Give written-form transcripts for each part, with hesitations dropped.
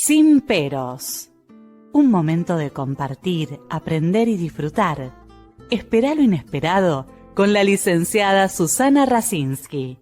Sin peros. Un momento de compartir, aprender y disfrutar. Espera lo inesperado con la licenciada Susana Rasinski.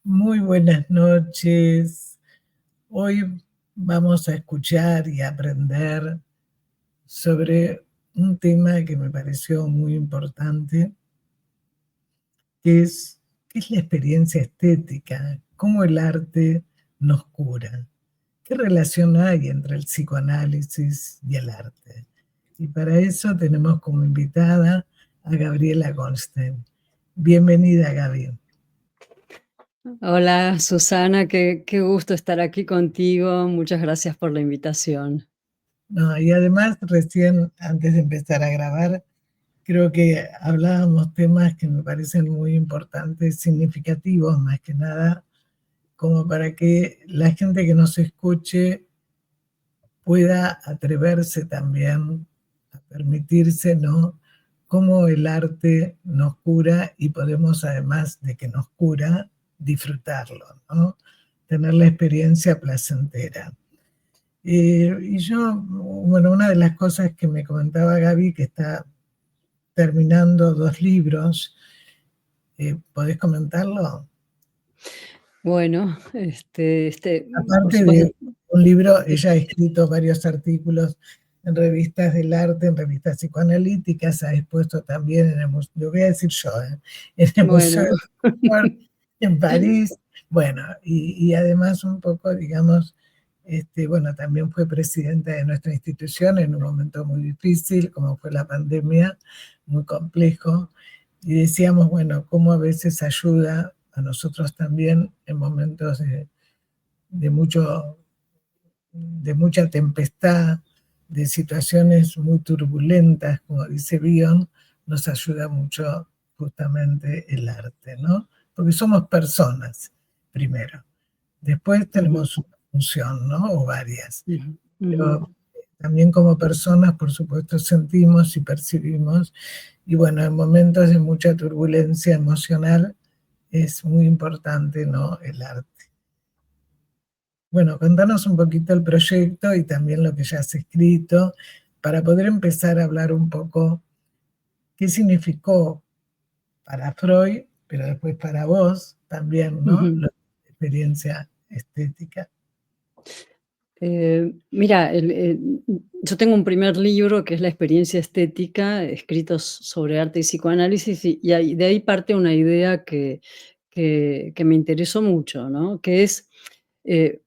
Muy buenas noches. Hoy vamos a escuchar y aprender sobre un tema que me pareció muy importante, que es ¿qué es la experiencia estética? ¿Cómo el arte nos cura? ¿Qué relación hay entre el psicoanálisis y el arte? Y para eso tenemos como invitada a Gabriela Goldstein. Bienvenida, Gaby. Hola Susana, qué gusto estar aquí contigo. Muchas gracias por la invitación. No, y además, recién antes de empezar a grabar, creo que hablábamos temas que me parecen muy importantes, significativos más que nada, como para que la gente que nos escuche pueda atreverse también a permitirse, ¿no? Cómo el arte nos cura y podemos, además de que nos cura, disfrutarlo, ¿no? Tener la experiencia placentera. Y yo, bueno, una de las cosas que me comentaba Gaby, que está terminando 2 libros, ¿podés comentarlo? Bueno, por Aparte supuesto, de un libro, ella ha escrito varios artículos en revistas del arte, en revistas psicoanalíticas, ha expuesto también en el museo, lo voy a decir yo, en el Museo bueno, de Orsay, en París, bueno, y además un poco, digamos, bueno, también fue presidenta de nuestra institución en un momento muy difícil, como fue la pandemia, muy complejo, y decíamos, bueno, cómo a veces ayuda a nosotros también en momentos de mucha tempestad, de situaciones muy turbulentas, como dice Bion, nos ayuda mucho justamente el arte, ¿no? Porque somos personas, primero. Después tenemos una función, ¿no? O varias. Pero también como personas, por supuesto, sentimos y percibimos. Y bueno, en momentos de mucha turbulencia emocional es muy importante, ¿no? El arte. Bueno, contanos un poquito el proyecto y también lo que ya has escrito, para poder empezar a hablar un poco qué significó para Freud, pero después para vos también, ¿no? La experiencia estética. Mira, yo tengo un primer libro que es La experiencia estética, escrito sobre arte y psicoanálisis, y de ahí parte una idea que me interesó mucho, ¿no? Que es,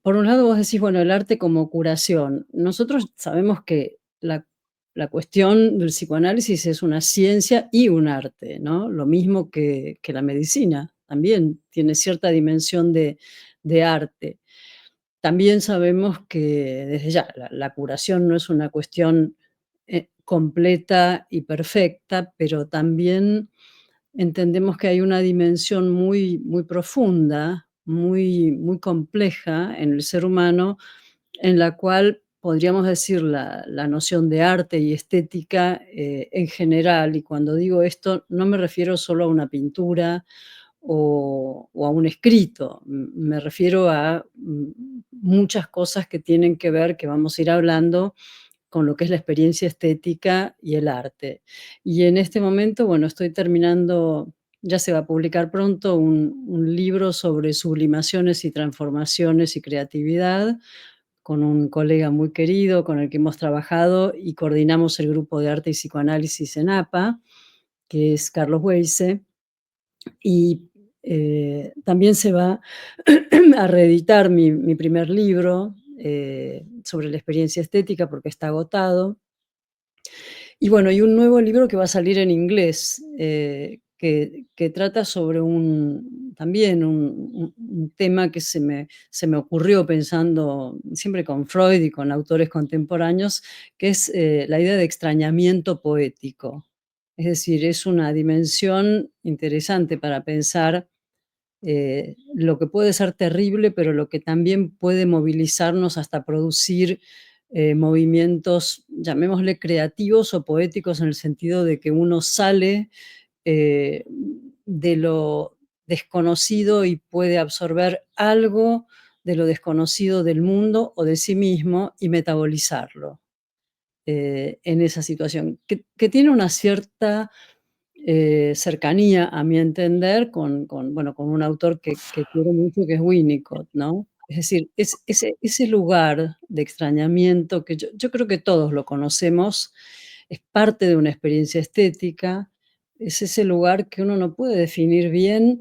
por un lado vos decís, bueno, el arte como curación. Nosotros sabemos que la cuestión del psicoanálisis es una ciencia y un arte, ¿no? Lo mismo que la medicina, también tiene cierta dimensión de arte. También sabemos que desde ya la curación no es una cuestión, completa y perfecta, pero también entendemos que hay una dimensión muy profunda, muy compleja en el ser humano, en la cual podríamos decir la noción de arte y estética, en general, y cuando digo esto no me refiero solo a una pintura o a un escrito. Me refiero a muchas cosas que tienen que ver, que vamos a ir hablando, con lo que es la experiencia estética y el arte. Y en este momento, bueno, estoy terminando, ya se va a publicar pronto, un libro sobre sublimaciones y transformaciones y creatividad, con un colega muy querido con el que hemos trabajado y coordinamos el grupo de arte y psicoanálisis en APA, que es Carlos Weise. Y también se va a reeditar mi primer libro, sobre la experiencia estética, porque está agotado. Y bueno, y un nuevo libro que va a salir en inglés, que trata sobre también un tema que se me ocurrió pensando siempre con Freud y con autores contemporáneos, que es la idea de extrañamiento poético. Es decir, es una dimensión interesante para pensar lo que puede ser terrible, pero lo que también puede movilizarnos hasta producir movimientos, llamémosle creativos o poéticos, en el sentido de que uno sale eh, de lo desconocido y puede absorber algo de lo desconocido del mundo o de sí mismo y metabolizarlo en esa situación, que tiene una cierta cercanía, a mi entender, bueno, con un autor que quiero mucho, que es Winnicott, ¿no? Es decir, es ese lugar de extrañamiento que yo creo que todos lo conocemos, es parte de una experiencia estética, es ese lugar que uno no puede definir bien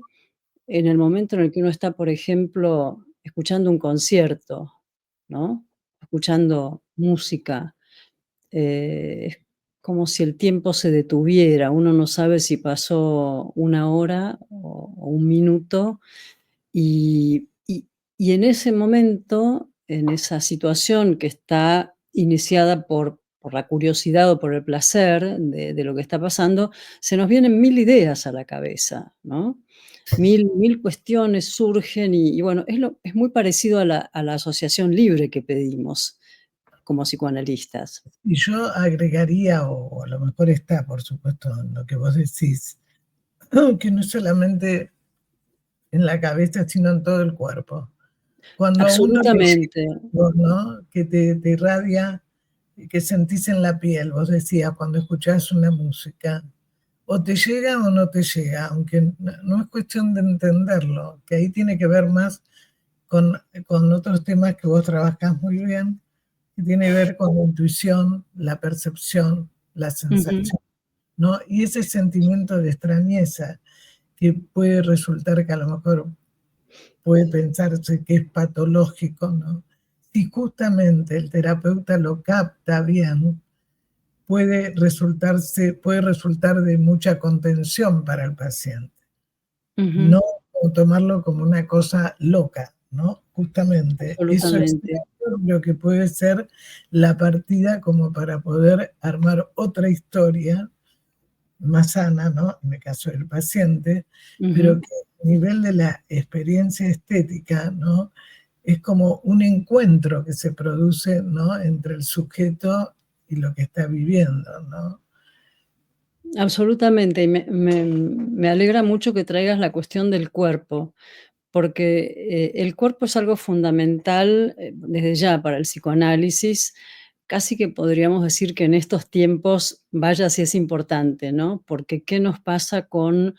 en el momento en el que uno está, por ejemplo, escuchando un concierto, ¿no? Escuchando música. Es como si el tiempo se detuviera, uno no sabe si pasó una hora o un minuto, y y en ese momento, en esa situación que está iniciada por la curiosidad o por el placer de lo que está pasando, se nos vienen 1000 ideas a la cabeza, ¿no? Mil cuestiones surgen y bueno, es muy parecido a la asociación libre que pedimos como psicoanalistas. Y yo agregaría, o a lo mejor está, por supuesto, en lo que vos decís, que no es solamente en la cabeza, sino en todo el cuerpo. Cuando a uno le llega Absolutamente, algo, ¿no? Que te irradia, que sentís en la piel, vos decías, cuando escuchás una música, o te llega o no te llega, aunque no es cuestión de entenderlo, que ahí tiene que ver más con otros temas que vos trabajás muy bien, que tiene que ver con la intuición, la percepción, la ujú, sensación, ¿no? Y ese sentimiento de extrañeza que puede resultar que a lo mejor puede pensarse que es patológico, ¿no? Si justamente el terapeuta lo capta bien, puede resultar de mucha contención para el paciente, ujú, no tomarlo como una cosa loca, ¿no? Justamente, eso es absolutamente. lo que puede ser la partida como para poder armar otra historia más sana, ¿no? En el caso del paciente, pero Ujú. que a nivel de la experiencia estética, ¿no? Es como un encuentro que se produce, ¿no? Entre el sujeto y lo que está viviendo, ¿no? Absolutamente, y me alegra mucho que traigas la cuestión del cuerpo, porque, el cuerpo es algo fundamental, desde ya para el psicoanálisis, casi que podríamos decir que en estos tiempos, vaya si es importante, ¿no? Porque, ¿qué nos pasa con,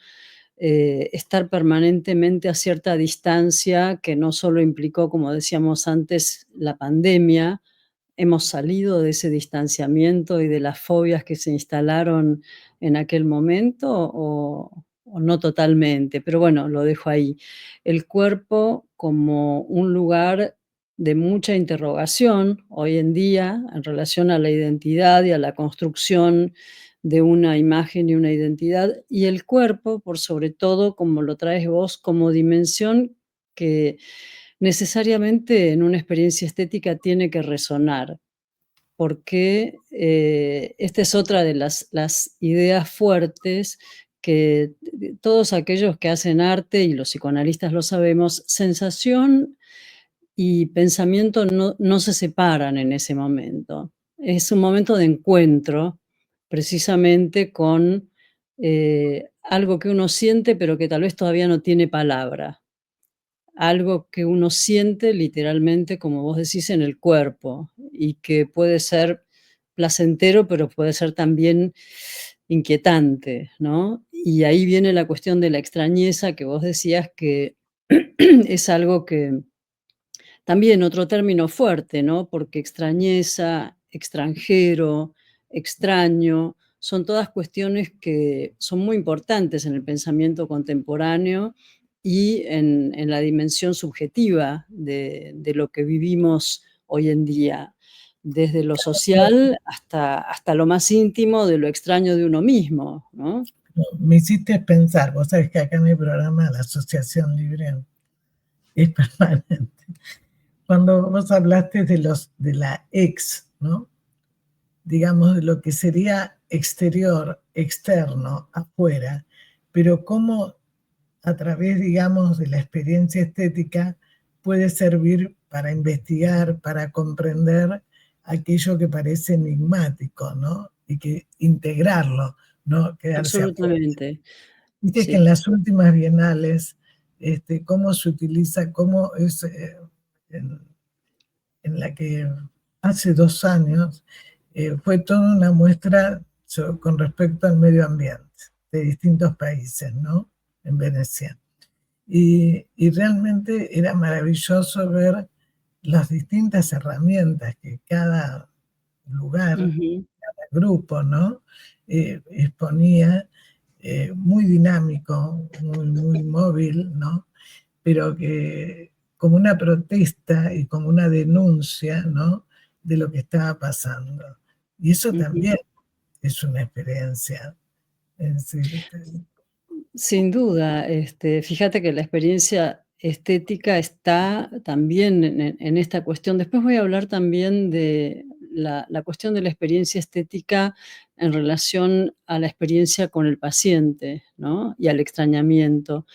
estar permanentemente a cierta distancia, que no solo implicó, como decíamos antes, la pandemia? Hemos salido de ese distanciamiento y de las fobias que se instalaron en aquel momento o no totalmente, pero bueno, lo dejo ahí. El cuerpo como un lugar de mucha interrogación hoy en día en relación a la identidad y a la construcción de una imagen y una identidad, y el cuerpo, por sobre todo, como lo traes vos, como dimensión que necesariamente en una experiencia estética tiene que resonar, porque esta es otra de las ideas fuertes que todos aquellos que hacen arte, y los psicoanalistas lo sabemos, sensación y pensamiento no se separan en ese momento. Es un momento de encuentro precisamente con algo que uno siente, pero que tal vez todavía no tiene palabra. Algo que uno siente literalmente, como vos decís, en el cuerpo, y que puede ser placentero, pero puede ser también inquietante, ¿no? Y ahí viene la cuestión de la extrañeza que vos decías que es algo que también otro término fuerte, ¿no? Porque extrañeza, extranjero, extraño, son todas cuestiones que son muy importantes en el pensamiento contemporáneo y en la dimensión subjetiva de lo que vivimos hoy en día, desde lo social hasta lo más íntimo de lo extraño de uno mismo, ¿no? Me hiciste pensar, vos sabés que acá en mi programa la Asociación Libre es permanente. Cuando vos hablaste de la ex, ¿no? Digamos, de lo que sería exterior, externo, afuera, pero cómo a través, digamos, de la experiencia estética puede servir para investigar, para comprender aquello que parece enigmático, ¿no? Y que integrarlo, no quedarse afuera. Absolutamente, Viste que en sí. las últimas bienales, cómo se utiliza, cómo es en, en la que hace 2 años fue toda una muestra con respecto al medio ambiente de distintos países, ¿no? En Venecia. Y realmente era maravilloso ver las distintas herramientas que cada lugar, Ujú, grupo, ¿no? Exponía, muy dinámico, muy móvil, ¿no? Pero que como una protesta y como una denuncia, ¿no? De lo que estaba pasando. Y eso ujú. también es una experiencia. Es decir, Sin duda, fíjate que la experiencia estética está también en esta cuestión. Después voy a hablar también de la cuestión de la experiencia estética en relación a la experiencia con el paciente, ¿no? Y al extrañamiento.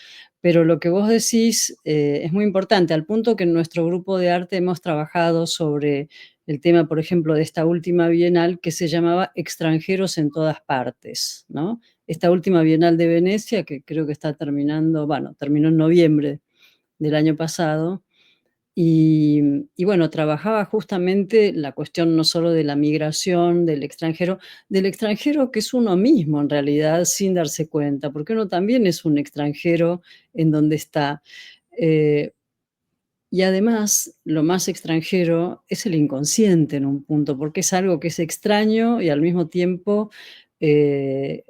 Pero lo que vos decís, es muy importante, al punto que en nuestro grupo de arte hemos trabajado sobre el tema, por ejemplo, de esta última bienal que se llamaba Extranjeros en todas partes, ¿no? Esta última Bienal de Venecia, que creo que está terminando, bueno, terminó en noviembre del año pasado, y bueno, trabajaba justamente la cuestión no solo de la migración, del extranjero que es uno mismo en realidad, sin darse cuenta, porque uno también es un extranjero en donde está. Eh, y además, lo más extranjero es el inconsciente en un punto, porque es algo que es extraño y al mismo tiempo, eh,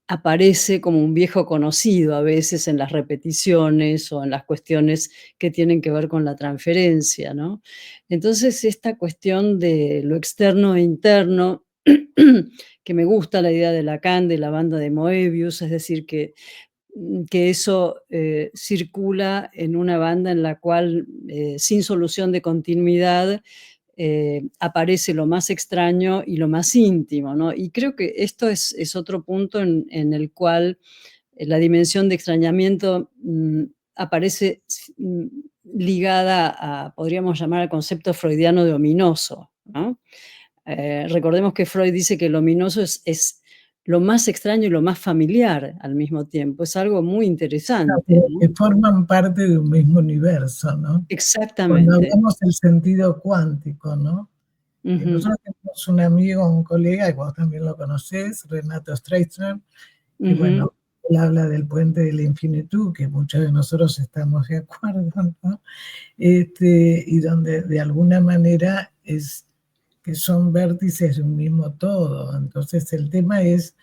aparece como un viejo conocido a veces en las repeticiones o en las cuestiones que tienen que ver con la transferencia, ¿no? Entonces, esta cuestión de lo externo e interno, que me gusta la idea de Lacan, de la banda de Moebius, es decir, que eso, circula en una banda en la cual, sin solución de continuidad, aparece lo más extraño y lo más íntimo, ¿no? Y creo que esto es otro punto en el cual la dimensión de extrañamiento, aparece ligada a, podríamos llamar al concepto freudiano de ominoso, ¿no? Recordemos que Freud dice que el ominoso es lo más extraño y lo más familiar al mismo tiempo. Es algo muy interesante, que ¿no? forman parte de un mismo universo, ¿no? Cuando Exactamente. hablamos del sentido cuántico, ¿no? Ujú, Nosotros tenemos un amigo, un colega, y vos también lo conocés, Renato Streisner, que ujú, bueno, él habla del puente de la infinitud, que muchos de nosotros estamos de acuerdo, ¿no? Y donde de alguna manera es que son vértices de un mismo todo. Entonces el tema es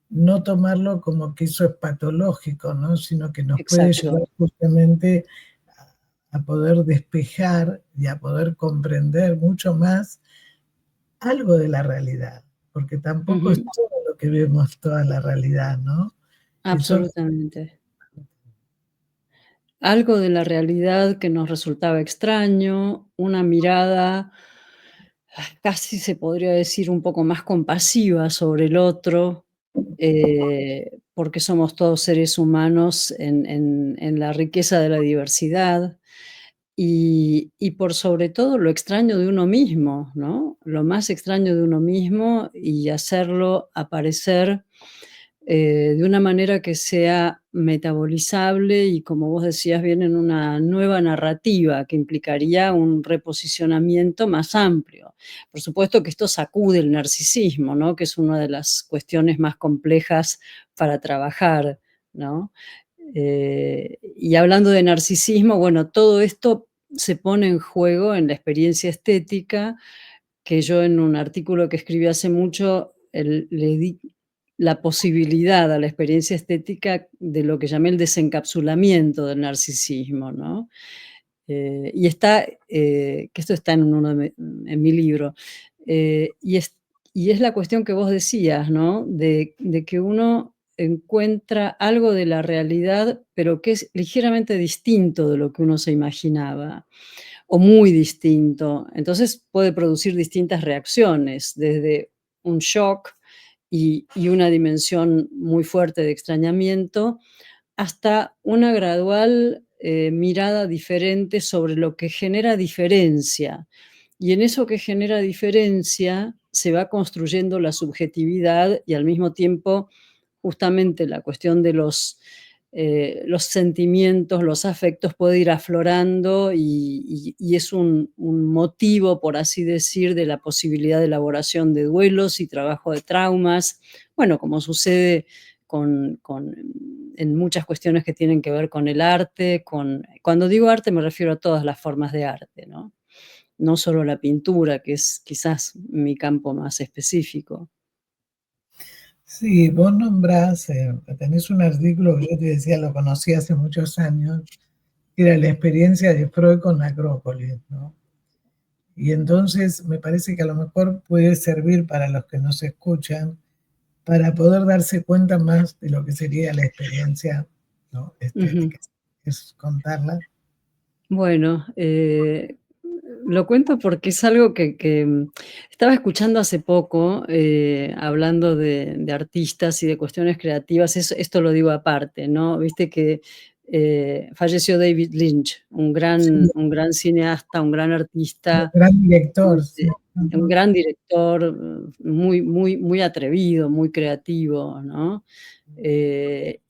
no tomarlo como que eso es patológico, ¿no? Sino que nos puede exacto. llevar justamente a poder despejar y a poder comprender mucho más algo de la realidad, porque tampoco es Ujú, todo lo que vemos toda la realidad, ¿no? Eso absolutamente. Algo de la realidad que nos resultaba extraño, una mirada, casi se podría decir un poco más compasiva sobre el otro, porque somos todos seres humanos en la riqueza de la diversidad. Y por sobre todo lo extraño de uno mismo, ¿no? Lo más extraño de uno mismo y hacerlo aparecer, de una manera que sea metabolizable y, como vos decías bien, en una nueva narrativa que implicaría un reposicionamiento más amplio. Por supuesto que esto sacude el narcisismo, ¿no? Que es una de las cuestiones más complejas para trabajar, ¿no? Y hablando de narcisismo, bueno, todo esto se pone en juego en la experiencia estética, que yo en un artículo que escribí hace mucho, le di la posibilidad a la experiencia estética de lo que llamé el desencapsulamiento del narcisismo, ¿no? Y está, que esto está en uno en mi libro, y es la cuestión que vos decías, ¿no? De que uno encuentra algo de la realidad, pero que es ligeramente distinto de lo que uno se imaginaba, o muy distinto. Entonces puede producir distintas reacciones, desde un shock y una dimensión muy fuerte de extrañamiento, hasta una gradual mirada diferente sobre lo que genera diferencia. Y en eso que genera diferencia se va construyendo la subjetividad y al mismo tiempo justamente la cuestión de los sentimientos, los afectos puede ir aflorando y es un motivo, por así decir, de la posibilidad de elaboración de duelos y trabajo de traumas. Bueno, como sucede en muchas cuestiones que tienen que ver con el arte, cuando digo arte me refiero a todas las formas de arte, ¿no? No solo la pintura, que es quizás mi campo más específico. Sí, vos nombrás, tenés un artículo que yo te decía, lo conocí hace muchos años, que era la experiencia de Freud con la Acrópolis, ¿no? Y entonces me parece que a lo mejor puede servir para los que nos escuchan, para poder darse cuenta más de lo que sería la experiencia, ¿no?, Ujú. estética. ¿Es contarla? Bueno, lo cuento porque es algo que estaba escuchando hace poco, hablando de artistas y de cuestiones creativas. Esto lo digo aparte, ¿no? Viste que falleció David Lynch, Sí, un gran cineasta, un gran un artista, gran director, sí. este, un Ujú. gran director, muy, muy, muy atrevido, muy creativo, ¿no?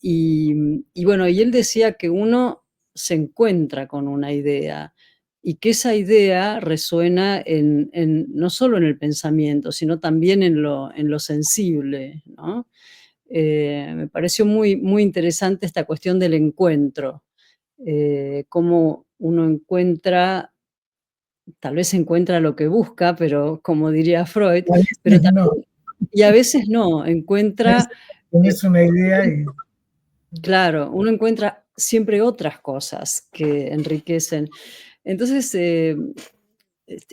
Y bueno, y él decía que uno se encuentra con una idea y que esa idea resuena no solo en el pensamiento, sino también en lo sensible, ¿no? Me pareció muy, muy interesante esta cuestión del encuentro, cómo uno encuentra, tal vez encuentra lo que busca, pero como diría Freud, A pero veces no, también, y a veces no, a veces encuentra, eh, tenés una idea y claro, uno encuentra siempre otras cosas que enriquecen. Entonces,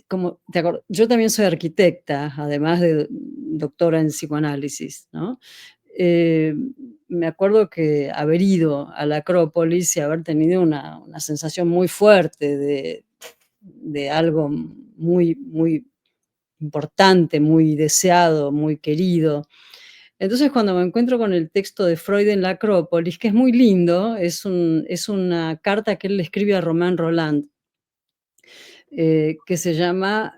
como yo también soy arquitecta, además de doctora en psicoanálisis, ¿no? Eh, Me acuerdo que haber ido a la Acrópolis y haber tenido una sensación muy fuerte de algo muy, muy importante, muy deseado, muy querido. Entonces, cuando me encuentro con el texto de Freud en la Acrópolis, que es muy lindo, es una carta que él le escribe a Romain Roland, que se llama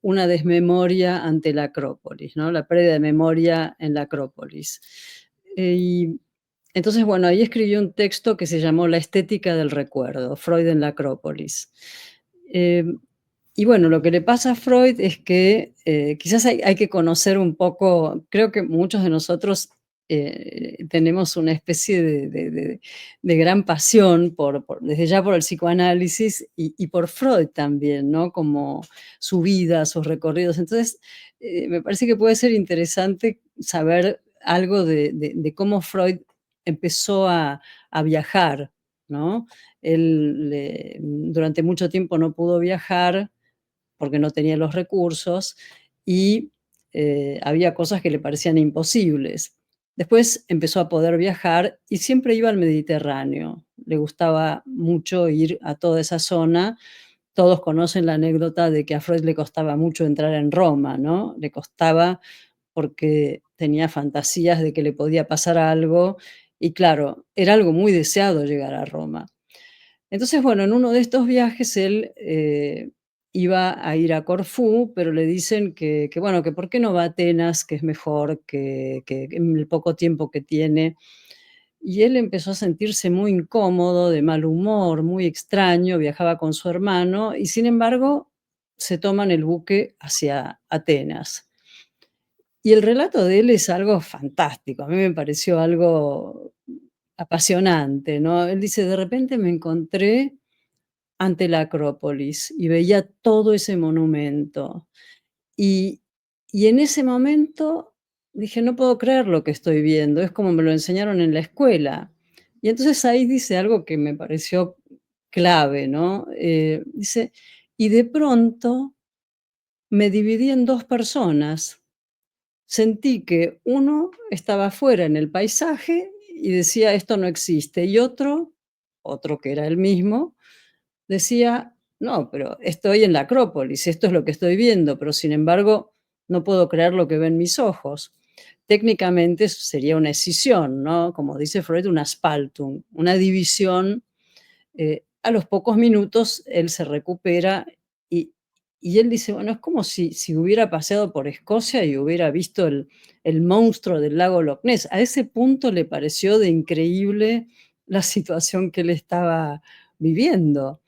Una desmemoria ante la Acrópolis, ¿no? La pérdida de memoria en la Acrópolis. Y entonces, bueno, ahí escribió un texto que se llamó La estética del recuerdo, Freud en la Acrópolis. Eh, y bueno, lo que le pasa a Freud es que quizás hay que conocer un poco, creo que muchos de nosotros tenemos una especie de gran pasión desde ya por el psicoanálisis y por Freud también, ¿no? Como su vida, sus recorridos. Entonces, me parece que puede ser interesante saber algo de cómo Freud empezó a viajar, ¿no? Durante mucho tiempo no pudo viajar porque no tenía los recursos y había cosas que le parecían imposibles. Después empezó a poder viajar y siempre iba al Mediterráneo. Le gustaba mucho ir a toda esa zona. Todos conocen la anécdota de que a Freud le costaba mucho entrar en Roma, ¿no? Le costaba porque tenía fantasías de que le podía pasar algo y claro, era algo muy deseado llegar a Roma. Entonces, bueno, en uno de estos viajes él, iba a ir a Corfú, pero le dicen que, bueno, que por qué no va a Atenas, que es mejor, que en el poco tiempo que tiene. Y él empezó a sentirse muy incómodo, de mal humor, muy extraño, viajaba con su hermano y, sin embargo, se toman el buque hacia Atenas. Y el relato de él es algo fantástico, a mí me pareció algo apasionante, ¿no? Él dice: "De repente me encontré ante la Acrópolis y veía todo ese monumento. Y y en ese momento dije: "No puedo creer lo que estoy viendo, es como me lo enseñaron en la escuela". Y entonces ahí dice algo que me pareció clave, ¿no? Dice: "Y de pronto me dividí en 2 personas, sentí que uno estaba afuera en el paisaje y decía: "Esto no existe", y otro que era el mismo, decía: "No, pero estoy en la Acrópolis, esto es lo que estoy viendo, pero sin embargo no puedo creer lo que ven mis ojos". Técnicamente eso sería una escisión, ¿no? Como dice Freud, una Spaltung, una división. A los pocos minutos él se recupera y, y él dice, bueno, es como si hubiera paseado por Escocia y hubiera visto el monstruo del lago Loch Ness. A ese punto le pareció de increíble la situación que él estaba viviendo.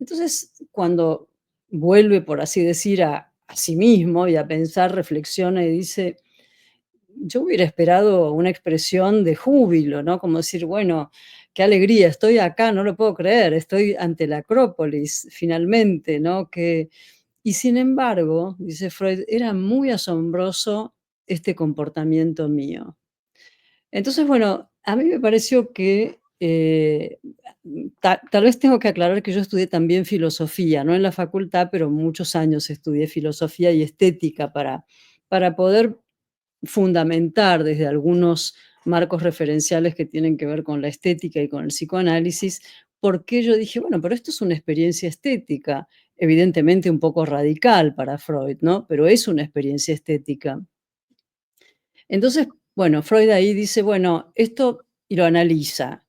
Entonces, cuando vuelve, por así decir, a sí mismo y a pensar, reflexiona y dice, yo hubiera esperado una expresión de júbilo, ¿no? Como decir, bueno, qué alegría, estoy acá, no lo puedo creer, estoy ante la Acrópolis, finalmente, ¿no? Y sin embargo, dice Freud, era muy asombroso este comportamiento mío. Entonces, bueno, a mí me pareció que tal vez tengo que aclarar que yo estudié también filosofía, no en la facultad, pero muchos años estudié filosofía y estética para poder fundamentar desde algunos marcos referenciales que tienen que ver con la estética y con el psicoanálisis, porque yo dije, bueno, pero esto es una experiencia estética, evidentemente un poco radical para Freud, ¿no? Pero es una experiencia estética. Entonces, bueno, Freud ahí dice, bueno, esto y lo analiza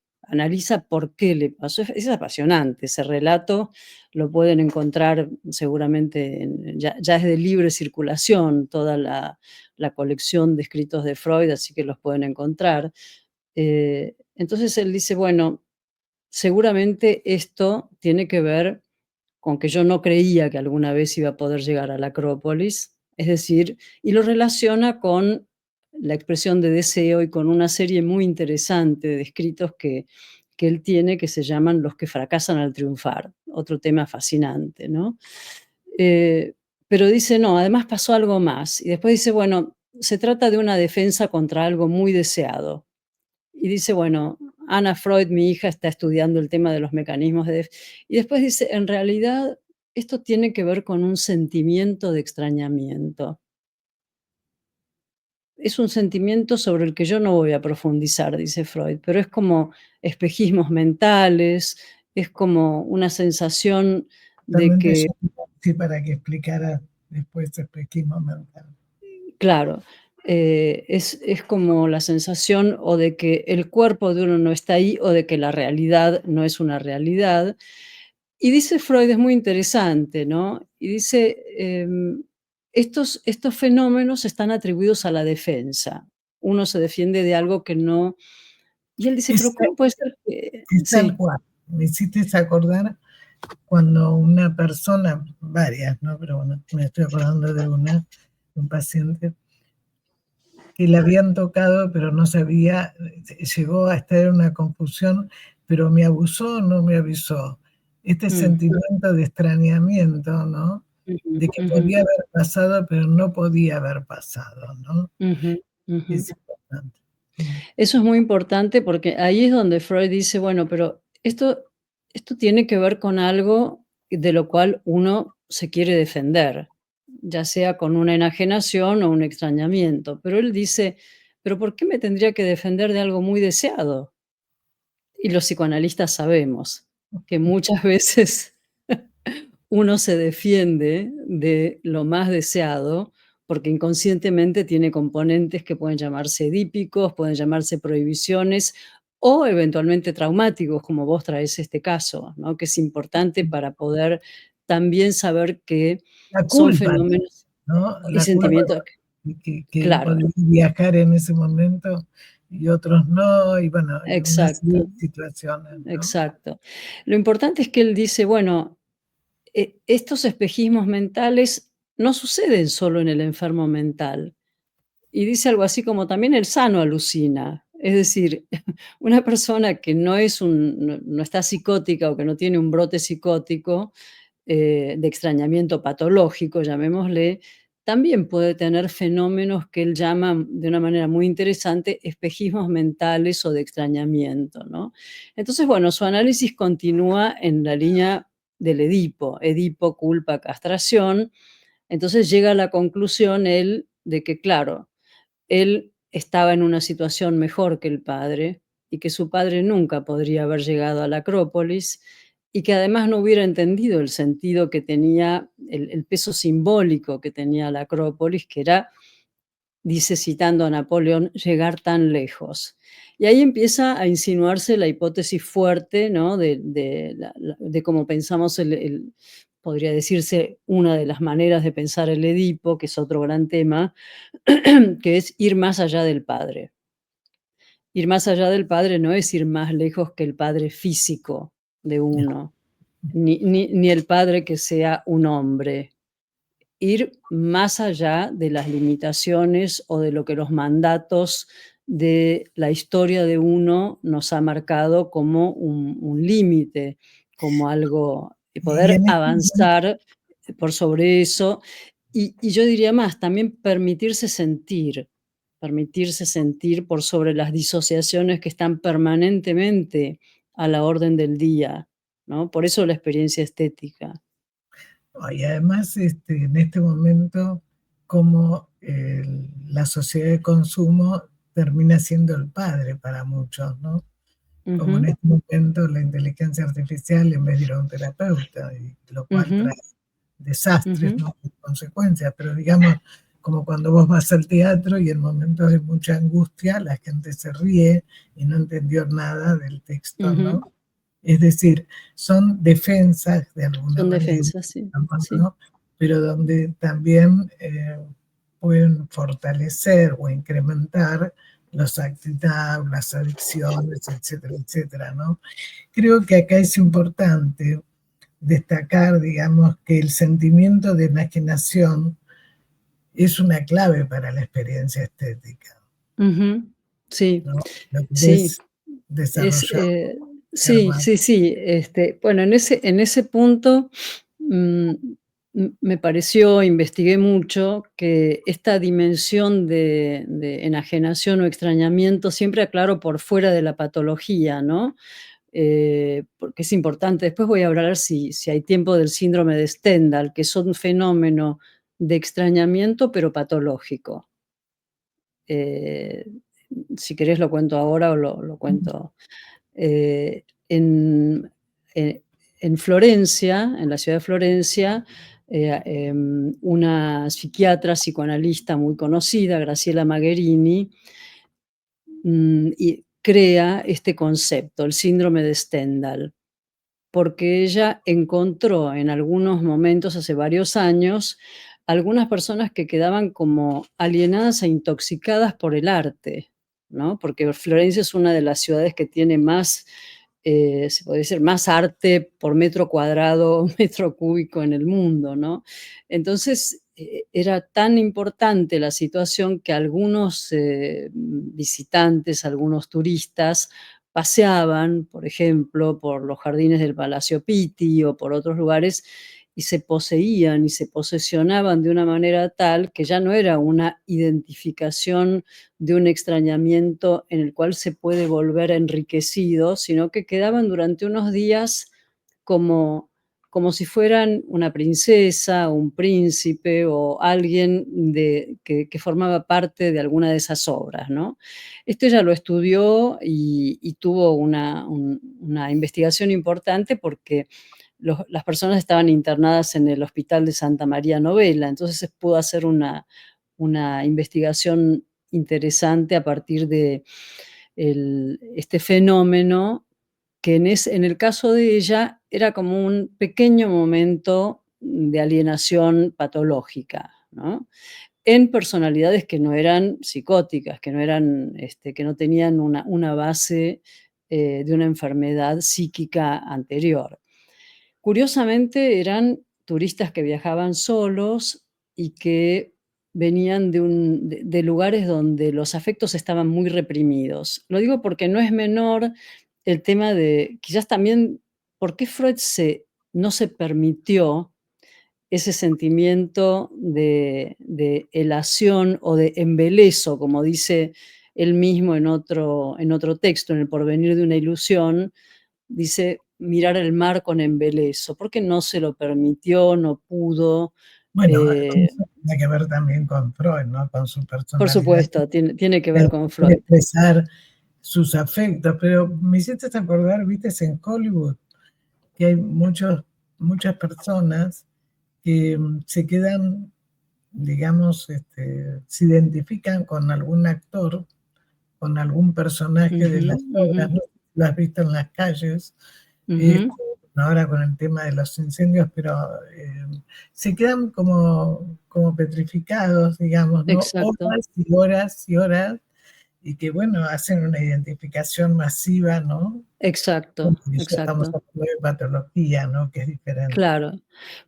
por qué le pasó. Es apasionante, ese relato lo pueden encontrar seguramente, ya es de libre circulación toda la colección de escritos de Freud, así que los pueden encontrar. Entonces él dice, bueno, seguramente esto tiene que ver con que yo no creía que alguna vez iba a poder llegar a la Acrópolis, es decir, y lo relaciona con la expresión de deseo y con una serie muy interesante de escritos que él tiene que se llaman Los que fracasan al triunfar, otro tema fascinante, ¿no? Eh, pero dice, no, además pasó algo más. Y después dice, bueno, se trata de una defensa contra algo muy deseado. Y dice, bueno, Anna Freud, mi hija, está estudiando el tema de los mecanismos de y después dice, en realidad esto tiene que ver con un sentimiento de extrañamiento. Es un sentimiento sobre el que yo no voy a profundizar, dice Freud, pero es como espejismos mentales, es como una sensación de Realmente que, yo sí, para que explicara después el espejismo mental. claro, es como la sensación o de que el cuerpo de uno no está ahí o de que la realidad no es una realidad. Y dice Freud, es muy interesante, ¿no? Y dice, estos fenómenos están atribuidos a la defensa. Uno se defiende de algo que no y él dice: Es, "Pero, ¿cómo puede ser que?". es tal Sí, cual. Me hiciste acordar cuando una persona, varias, ¿no? Pero bueno, me estoy acordando de un paciente que le habían tocado, pero no sabía, llegó a estar en una confusión, pero me abusó o no me avisó. Este mm, sentimiento de extrañamiento, ¿no? ujú, De que ujú, podía haber pasado, pero no podía haber pasado, ¿no? ujú, ujú. Es importante. Mm. Eso es muy importante porque ahí es donde Freud dice: "Bueno, pero esto tiene que ver con algo de lo cual uno se quiere defender, ya sea con una enajenación o un extrañamiento". Pero él dice: "¿Pero por qué me tendría que defender de algo muy deseado?". Y los psicoanalistas sabemos que muchas veces uno se defiende de lo más deseado, porque inconscientemente tiene componentes que pueden llamarse edípicos, pueden llamarse prohibiciones o eventualmente traumáticos, como vos traes este caso, ¿no? Que es importante para poder también saber que La son culpa, fenómenos ¿no? y La culpa sentimientos. que él Claro, podía viajar en ese momento y otros no, y bueno, y una serie exacto, de situaciones, ¿no? exacto. Lo importante es que él dice, bueno, estos espejismos mentales no suceden solo en el enfermo mental. Y dice algo así como también el sano alucina. Es decir, una persona que no está psicótica o que no tiene un brote psicótico, de extrañamiento patológico, llamémosle, también puede tener fenómenos que él llama de una manera muy interesante espejismos mentales o de extrañamiento, ¿no? Entonces, bueno, su análisis continúa en la línea del Edipo, Edipo, culpa, castración. Entonces llega a la conclusión él de que, claro, él estaba en una situación mejor que el padre y que su padre nunca podría haber llegado a la Acrópolis y que además no hubiera entendido el sentido que tenía, el peso simbólico que tenía la Acrópolis, que era, dice citando a Napoleón, llegar tan lejos. Y ahí empieza a insinuarse la hipótesis fuerte, ¿no? De cómo pensamos podría decirse, una de las maneras de pensar el Edipo, que es otro gran tema, que es ir más allá del padre. Ir más allá del padre no es ir más lejos que el padre físico de uno, ni el padre que sea un hombre. Ir más allá de las limitaciones o de lo que los mandatos de la historia de uno nos ha marcado como un límite, como algo, y Y poder en este momento, avanzar por sobre eso. Y yo diría más, también permitirse sentir por sobre las disociaciones que están permanentemente a la orden del día, ¿no? Por eso la experiencia estética. y además en este momento, como la sociedad de consumo termina siendo el padre para muchos, ¿no? Como en Ujú, este momento la inteligencia artificial en vez de ir a un terapeuta, y lo cual trae ujú, desastres, ujú, ¿no? Consecuencias, pero digamos, como cuando vos vas al teatro y en momentos de mucha angustia la gente se ríe y no entendió nada del texto, ujú. ¿no? Es decir, son defensas de alguna Son manera, defensas, sí, sí. ¿no? Pero donde también pueden fortalecer o incrementar los actitudes, las adicciones, etcétera, etcétera, ¿no? Creo que acá es importante destacar, digamos, que el sentimiento de enajenación es una clave para la experiencia estética, Ujú. Sí, ¿no? Lo sí. querés Es, desarrollar, sí, Germán. sí, sí. Bueno, en ese punto, mm, me pareció, investigué mucho, que esta dimensión de enajenación o extrañamiento siempre aclaro por fuera de la patología, ¿no? Porque es importante. Después voy a hablar, si hay tiempo, del síndrome de Stendhal, que es un fenómeno de extrañamiento, pero patológico. Eh, si querés lo cuento ahora o lo cuento. Eh, en, eh, en Florencia, en la ciudad de Florencia, una psiquiatra psicoanalista muy conocida, Graciela Magherini, y crea este concepto, el síndrome de Stendhal, porque ella encontró en algunos momentos, hace varios años, algunas personas que quedaban como alienadas e intoxicadas por el arte, ¿no? Porque Florencia es una de las ciudades que tiene más, se puede decir, más arte por metro cuadrado, metro cúbico en el mundo, ¿no? Entonces, era tan importante la situación que algunos visitantes, algunos turistas, paseaban, por ejemplo, por los jardines del Palacio Pitti o por otros lugares, y se poseían y se posesionaban de una manera tal que ya no era una identificación de un extrañamiento en el cual se puede volver enriquecido, sino que quedaban durante unos días como como si fueran una princesa, un príncipe o alguien que formaba parte de alguna de esas obras, ¿no? Esto ella lo estudió y tuvo una investigación importante porque las personas estaban internadas en el Hospital de Santa María Novella, entonces se pudo hacer una investigación interesante a partir de este fenómeno que en el caso de ella era como un pequeño momento de alienación patológica, ¿no? En personalidades que no eran psicóticas, que no eran, que no tenían una base, de una enfermedad psíquica anterior. Curiosamente, eran turistas que viajaban solos y que venían de lugares donde los afectos estaban muy reprimidos. Lo digo porque no es menor el tema de quizás también por qué Freud no se permitió ese sentimiento de elación o de embeleso, como dice él mismo en otro texto, en El porvenir de una ilusión, dice: "Mirar el mar con embeleso", ¿por qué no se lo permitió, no pudo? Bueno, Eh tiene que ver también con Freud, ¿no? Con su Por personalidad, supuesto, tiene que ver de con Freud. expresar sus afectos, pero me hiciste acordar, viste, en Hollywood, que hay muchas personas que se quedan, digamos, se identifican con algún actor, con algún personaje de Ujú, las ujú, obras, ¿no? Lo has visto en las calles, ujú. este, ahora con el tema de los incendios, pero se quedan como petrificados, digamos, ¿no? Exacto, Horas y horas y horas, y que, bueno, hacen una identificación masiva, ¿no? exacto, Bueno, y ya estamos exacto. hablando de patología, ¿no? Que es diferente. Claro.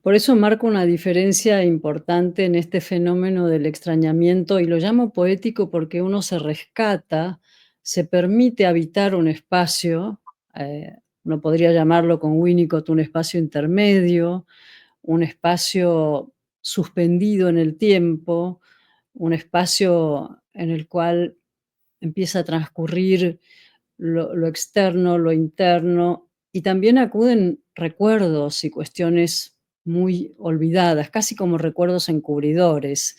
Por eso marco una diferencia importante en este fenómeno del extrañamiento, y lo llamo poético porque uno se rescata, se permite habitar un espacio, uno podría llamarlo con Winnicott un espacio intermedio, un espacio suspendido en el tiempo, un espacio en el cual empieza a transcurrir lo externo, lo interno, y también acuden recuerdos y cuestiones muy olvidadas, casi como recuerdos encubridores.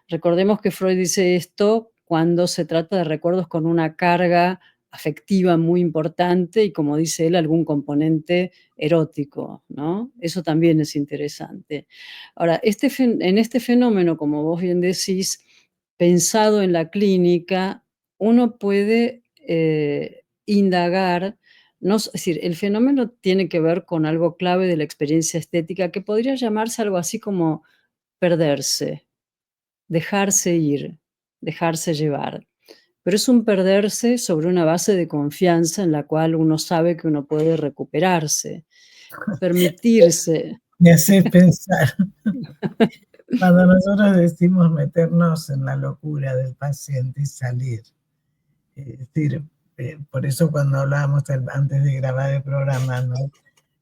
Recordemos que Freud dice esto cuando se trata de recuerdos con una carga afectiva muy importante y, como dice él, algún componente erótico, ¿no? Eso también es interesante. Ahora, en este fenómeno, como vos bien decís, pensado en la clínica, uno puede indagar, no, es decir, el fenómeno tiene que ver con algo clave de la experiencia estética que podría llamarse algo así como perderse, dejarse ir, dejarse llevar. Pero es un perderse sobre una base de confianza en la cual uno sabe que uno puede recuperarse, permitirse. Me haces pensar, cuando nosotros decimos meternos en la locura del paciente y salir, es decir, por eso cuando hablábamos antes de grabar el programa, ¿no?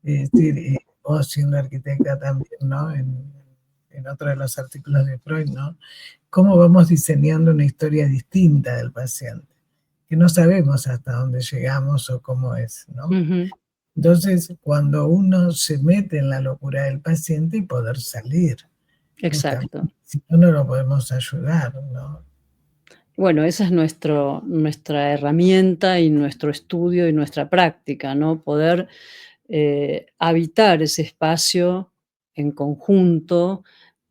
Es decir, vos siendo arquitecta también, ¿no? En otro de los artículos de Freud, ¿no? Cómo vamos diseñando una historia distinta del paciente, que no sabemos hasta dónde llegamos o cómo es, ¿no? Ujú, Entonces, cuando uno se mete en la locura del paciente y poder salir, justamente, exacto. si no, no lo podemos ayudar, ¿no? Bueno, esa es nuestra herramienta y nuestro estudio y nuestra práctica, ¿no? Poder habitar ese espacio en conjunto,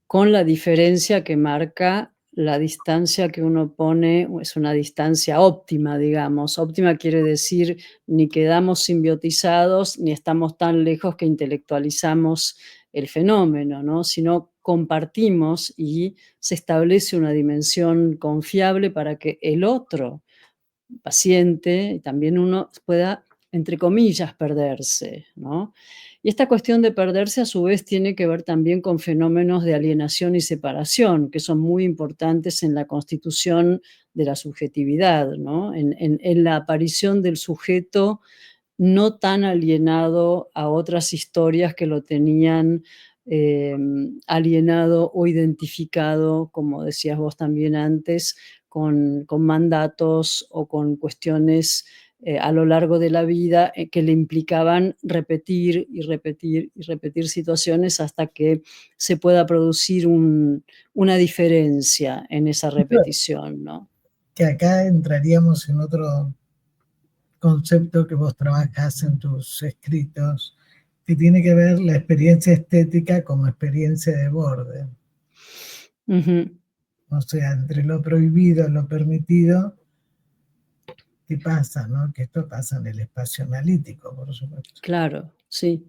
con la diferencia que marca la distancia que uno pone, es una distancia óptima, digamos. Óptima quiere decir ni quedamos simbiotizados, ni estamos tan lejos que intelectualizamos el fenómeno, ¿no? Sino compartimos y se establece una dimensión confiable para que el otro paciente y también uno pueda, entre comillas, perderse, ¿no? Y esta cuestión de perderse, a su vez, tiene que ver también con fenómenos de alienación y separación, que son muy importantes en la constitución de la subjetividad, ¿no? En la aparición del sujeto no tan alienado a otras historias que lo tenían alienado o identificado, como decías vos también antes, con mandatos o con cuestiones a lo largo de la vida que le implicaban repetir y repetir y repetir situaciones hasta que se pueda producir una diferencia en esa repetición, ¿no? Que acá entraríamos en otro concepto que vos trabajás en tus escritos, que tiene que ver la experiencia estética como experiencia de borde. Ujú. O sea, entre lo prohibido y lo permitido, ¿qué pasa, no? Que esto pasa en el espacio analítico, por supuesto. Claro, sí.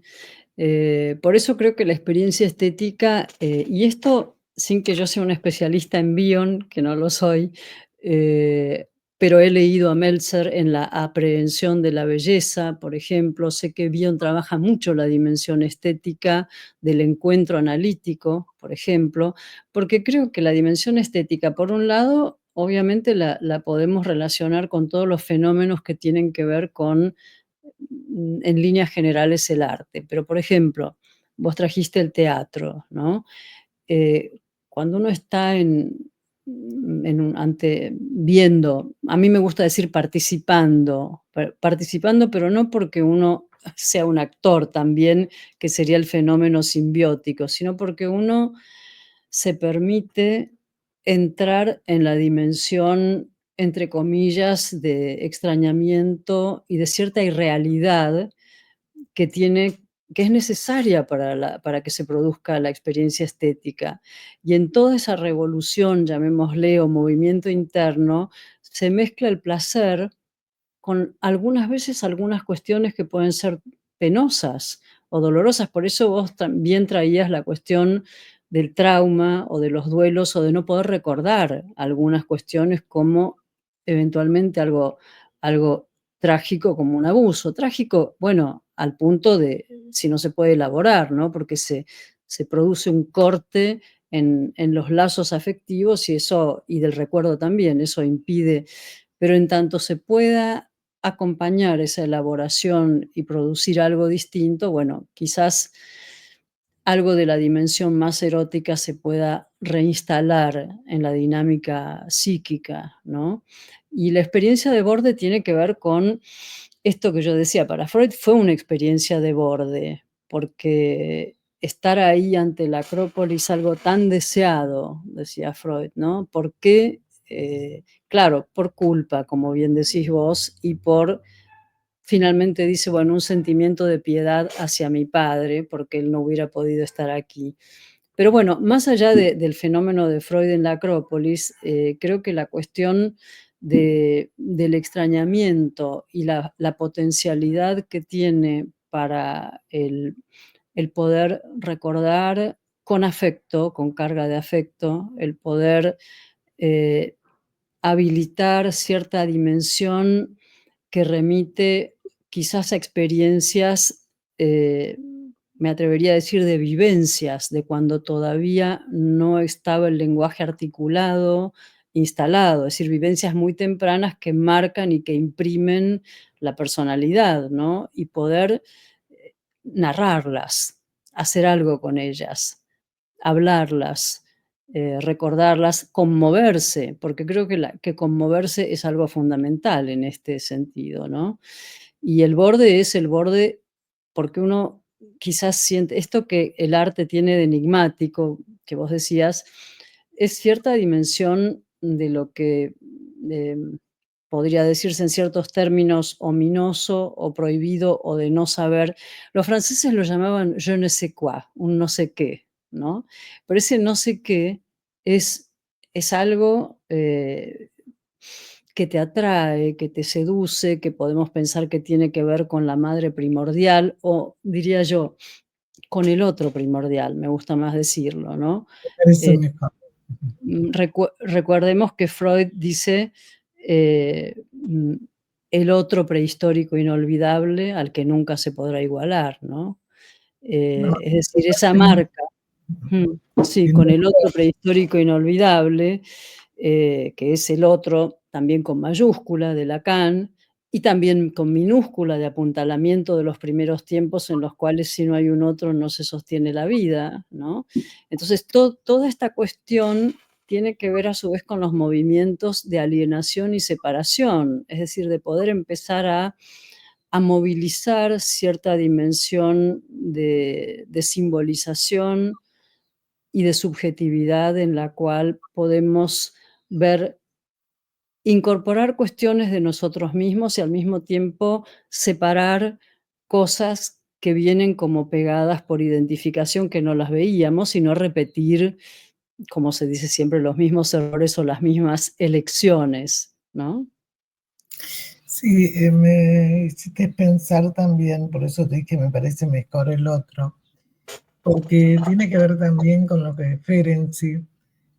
Por eso creo que la experiencia estética, y esto sin que yo sea una especialista en Bion, que no lo soy, eh, pero he leído a Meltzer en la aprehensión de la belleza, por ejemplo, sé que Bion trabaja mucho la dimensión estética del encuentro analítico, por ejemplo, porque creo que la dimensión estética, por un lado, obviamente la podemos relacionar con todos los fenómenos que tienen que ver con en líneas generales el arte. Pero, por ejemplo, vos trajiste el teatro, ¿no? Eh, Cuando uno está viendo, a mí me gusta decir participando, pero no porque uno sea un actor también, que sería el fenómeno simbiótico, sino porque uno se permite entrar en la dimensión, entre comillas, de extrañamiento y de cierta irrealidad que tiene que es necesaria para que se produzca la experiencia estética. Y en toda esa revolución, llamémosle, o movimiento interno, se mezcla el placer con algunas veces algunas cuestiones que pueden ser penosas o dolorosas. Por eso vos también traías la cuestión del trauma o de los duelos o de no poder recordar algunas cuestiones como eventualmente algo trágico como un abuso. Trágico, bueno, al punto de si no se puede elaborar, ¿no? Porque se produce un corte en los lazos afectivos y eso, y del recuerdo también, eso impide, pero en tanto se pueda acompañar esa elaboración y producir algo distinto, bueno, quizás algo de la dimensión más erótica se pueda reinstalar en la dinámica psíquica, ¿no? Y la experiencia de borde tiene que ver con esto que yo decía, para Freud fue una experiencia de borde, porque estar ahí ante la Acrópolis, algo tan deseado, decía Freud, ¿no? ¿Por qué? Claro, por culpa, como bien decís vos, y por finalmente dice, bueno, un sentimiento de piedad hacia mi padre, porque él no hubiera podido estar aquí. Pero bueno, más allá del fenómeno de Freud en la Acrópolis, creo que la cuestión del extrañamiento y la potencialidad que tiene para el poder recordar con afecto, con carga de afecto, el poder eh, habilitar cierta dimensión que remite quizás a experiencias, me atrevería a decir, de vivencias, de cuando todavía no estaba el lenguaje articulado, instalado, es decir, vivencias muy tempranas que marcan y que imprimen la personalidad, ¿no? Y poder narrarlas, hacer algo con ellas, hablarlas, recordarlas, conmoverse, porque creo que conmoverse es algo fundamental en este sentido, ¿no? Y el borde es el borde porque uno quizás siente esto que el arte tiene de enigmático, que vos decías, es cierta dimensión de lo que, podría decirse en ciertos términos ominoso o prohibido o de no saber. Los franceses lo llamaban je ne sais quoi, un no sé qué, ¿no? Pero ese no sé qué es algo, que te atrae, que te seduce, que podemos pensar que tiene que ver con la madre primordial o, diría yo, con el otro primordial, me gusta más decirlo, ¿no? Parece Eh, mejor. recuerdemos que Freud dice, el otro prehistórico inolvidable al que nunca se podrá igualar, ¿no? No, Es decir, esa totalmente. marca. Sí, Tiene con el otro prehistórico inolvidable, que es el otro, también con mayúscula, de Lacan, y también con minúscula, de apuntalamiento de los primeros tiempos en los cuales si no hay un otro no se sostiene la vida, ¿no? Entonces, toda esta cuestión tiene que ver a su vez con los movimientos de alienación y separación, es decir, de poder empezar a movilizar cierta dimensión de simbolización y de subjetividad en la cual podemos ver, incorporar cuestiones de nosotros mismos y al mismo tiempo separar cosas que vienen como pegadas por identificación que no las veíamos, y no repetir, como se dice siempre, los mismos errores o las mismas elecciones, ¿no? Sí, me hiciste pensar también, por eso te dije, me parece mejor el otro, porque tiene que ver también con lo que Ferenczi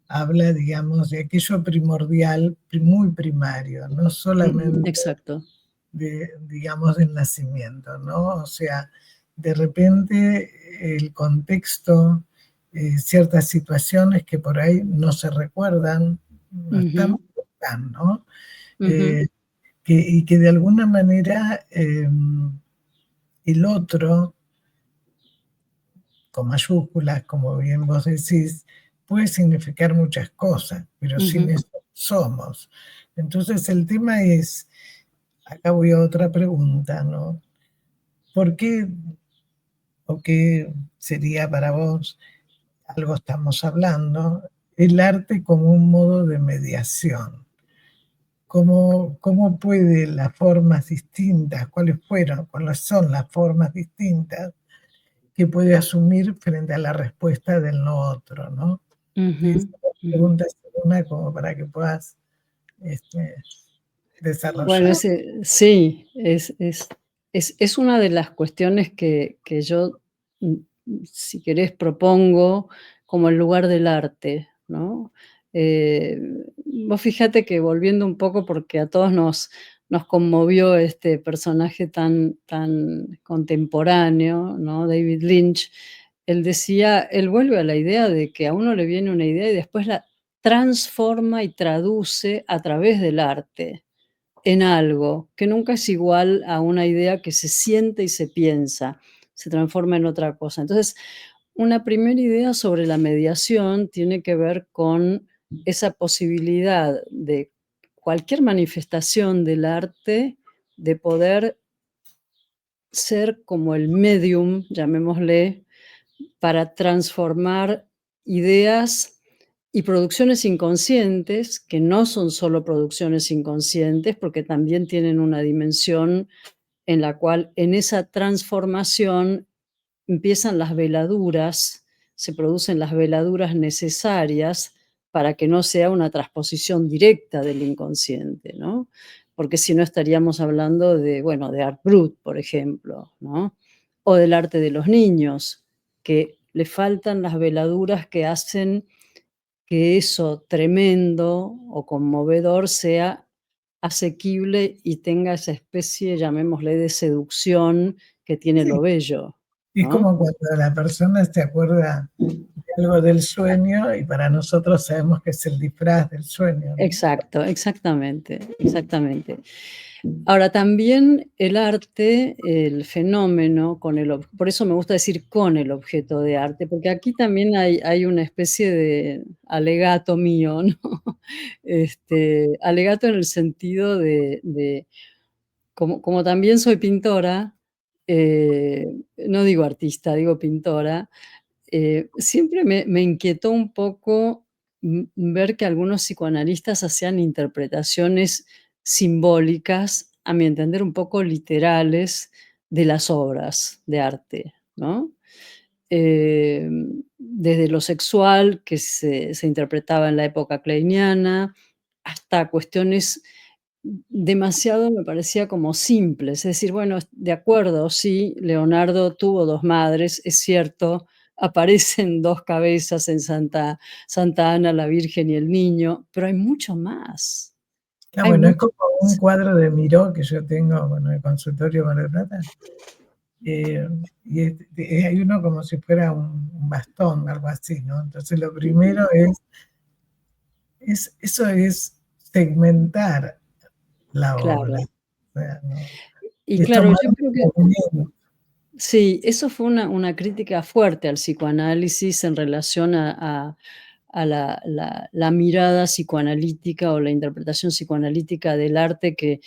habla, digamos, de aquello primordial, muy primario, no solamente Exacto. digamos, del nacimiento, ¿no? O sea, de repente el contexto, ciertas situaciones que por ahí no se recuerdan, no están, Ujú, están, ¿no? ujú, Eh, y que de alguna manera el otro, con mayúsculas, como bien vos decís, puede significar muchas cosas, pero sin ujú, eso somos. Entonces el tema es, acá voy a otra pregunta, ¿no? ¿Por qué o qué sería para vos algo estamos hablando, el arte como un modo de mediación. ¿Cómo puede las formas distintas, cuáles son las formas distintas que puede asumir frente a la respuesta del no otro, ¿no? Te hice Ujú, dos ujú. preguntas en una como para que puedas este, Bueno, desarrollar. sí, es una de las cuestiones que yo, mm, si querés, propongo como el lugar del arte, ¿no? Eh, Vos fíjate que volviendo un poco, porque a todos nos conmovió este personaje tan contemporáneo, ¿no? David Lynch. Él vuelve a la idea de que a uno le viene una idea y después la transforma y traduce a través del arte en algo que nunca es igual a una idea que se siente y se piensa, se transforma en otra cosa. Entonces, una primera idea sobre la mediación tiene que ver con esa posibilidad de cualquier manifestación del arte de poder ser como el medium, llamémosle, para transformar ideas y producciones inconscientes, que no son solo producciones inconscientes, porque también tienen una dimensión en la cual en esa transformación empiezan las veladuras, se producen las veladuras necesarias para que no sea una transposición directa del inconsciente, ¿no? Porque si no estaríamos hablando de, bueno, de Art Brut, por ejemplo, ¿no? O del arte de los niños, que le faltan las veladuras que hacen que eso tremendo o conmovedor sea asequible y tenga esa especie, llamémosle, de seducción que tiene Sí, lo bello, es ¿no? como cuando la persona se acuerda de algo del sueño y para nosotros sabemos que es el disfraz del sueño, ¿no? Exacto, exactamente, exactamente. Ahora, también el arte, el fenómeno con por eso me gusta decir con el objeto de arte, porque aquí también hay una especie de alegato mío, ¿no? Alegato en el sentido de como también soy pintora, no digo artista, digo pintora, siempre me inquietó un poco, ver que algunos psicoanalistas hacían interpretaciones simbólicas, a mi entender, un poco literales de las obras de arte, ¿no? Desde lo sexual, que se interpretaba en la época kleiniana, hasta cuestiones demasiado, me parecía, como simples. Es decir, bueno, de acuerdo, sí, Leonardo tuvo 2 madres, es cierto, aparecen 2 cabezas en Santa Ana, la Virgen y el Niño, pero hay mucho más, Ah, hay bueno, es mucho como un más. cuadro de Miró que yo tengo, bueno, en el consultorio Mar del Plata, y hay uno como si fuera un bastón, algo así, ¿no? Entonces lo Ujú, primero eso es segmentar la obra, claro. o sea, ¿no? Y Es claro, tomar yo un creo que movimiento. sí, eso fue una crítica fuerte al psicoanálisis en relación a la mirada psicoanalítica o la interpretación psicoanalítica del arte que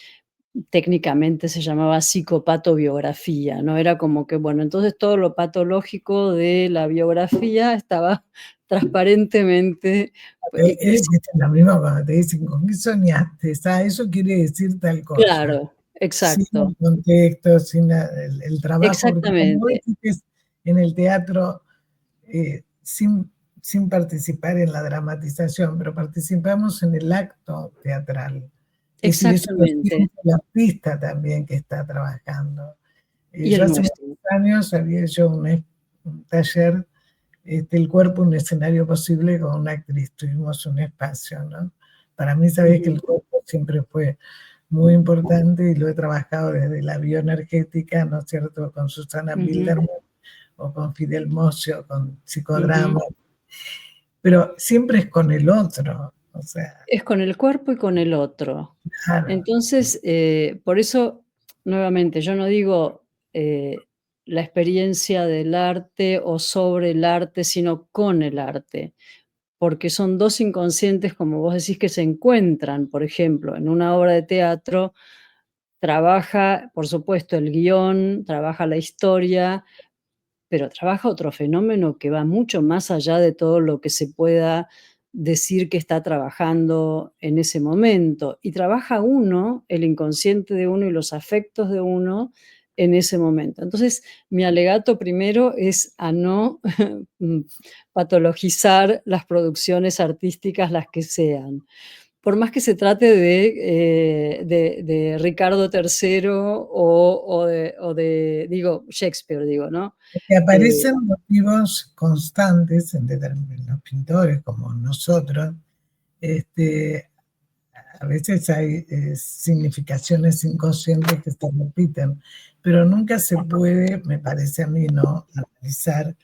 técnicamente se llamaba psicopatobiografía, ¿no? Era como que, bueno, entonces todo lo patológico de la biografía estaba transparentemente, Viste, lo mismo cuando te dicen, ¿con qué soñaste? Ah, eso quiere decir tal cosa. claro, Sin exacto, el contexto, sin el trabajo, porque como vos exactamente, dijiste, en el teatro, sin, sin participar en la dramatización, pero participamos en el acto teatral. Es decir, eso lo exactamente. siente el artista también que está trabajando. Y Yo el hace muchos nuestro. años había hecho un taller, El cuerpo, un escenario posible con una actriz, tuvimos un espacio, ¿no? Para mí, sabés que Ujú, el cuerpo siempre fue muy importante y lo he trabajado desde la bioenergética, ¿no es cierto?, con Susana ujú, Bilderman o con Fidel Mocio, con ujú. psicodrama, pero siempre es con el otro, o sea, Es con el cuerpo y con el otro. claro, Entonces, por eso, nuevamente, yo no digo, la experiencia del arte o sobre el arte, sino con el arte, porque son 2 inconscientes, como vos decís, que se encuentran. Por ejemplo, en una obra de teatro trabaja, por supuesto, el guión, trabaja la historia, pero trabaja otro fenómeno que va mucho más allá de todo lo que se pueda decir que está trabajando en ese momento. Y trabaja uno, el inconsciente de uno y los afectos de uno en ese momento. Entonces, mi alegato primero es a no mm, patologizar las producciones artísticas, las que sean. Por más que se trate de Ricardo III digo, Shakespeare, digo, ¿no? Que Eh, aparecen motivos constantes en los pintores como nosotros. Este, a veces hay significaciones inconscientes que se repiten, pero nunca se puede, me parece a mí, no analizar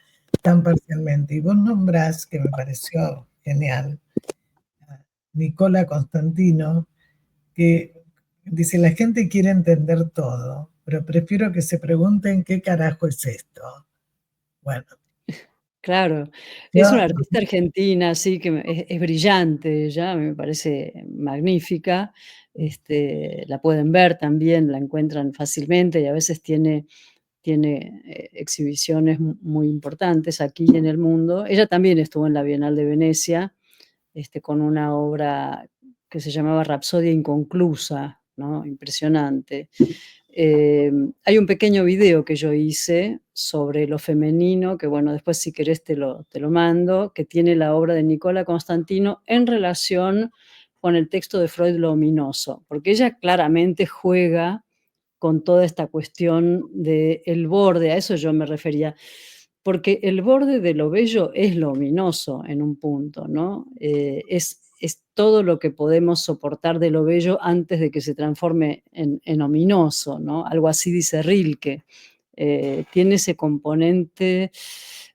tan parcialmente. Y vos nombrás, que me pareció genial, a Nicola Constantino, que dice, la gente quiere entender todo, pero prefiero que se pregunten qué carajo es esto. Bueno, claro, yo, es una artista argentina, sí, que es brillante ella, me parece magnífica. La pueden ver también, la encuentran fácilmente y a veces tiene exhibiciones muy importantes aquí en el mundo. Ella también estuvo en la Bienal de Venecia, con una obra que se llamaba Rapsodia inconclusa, ¿no? Impresionante. Hay un pequeño video que yo hice sobre lo femenino, que bueno, después si querés te lo mando, que tiene la obra de Nicola Constantino en relación con el texto de Freud, Lo ominoso, porque ella claramente juega con toda esta cuestión del borde, a eso yo me refería, porque el borde de lo bello es lo ominoso en un punto, ¿no? Es todo lo que podemos soportar de lo bello antes de que se transforme en ominoso, ¿no? Algo así dice Rilke. Tiene ese componente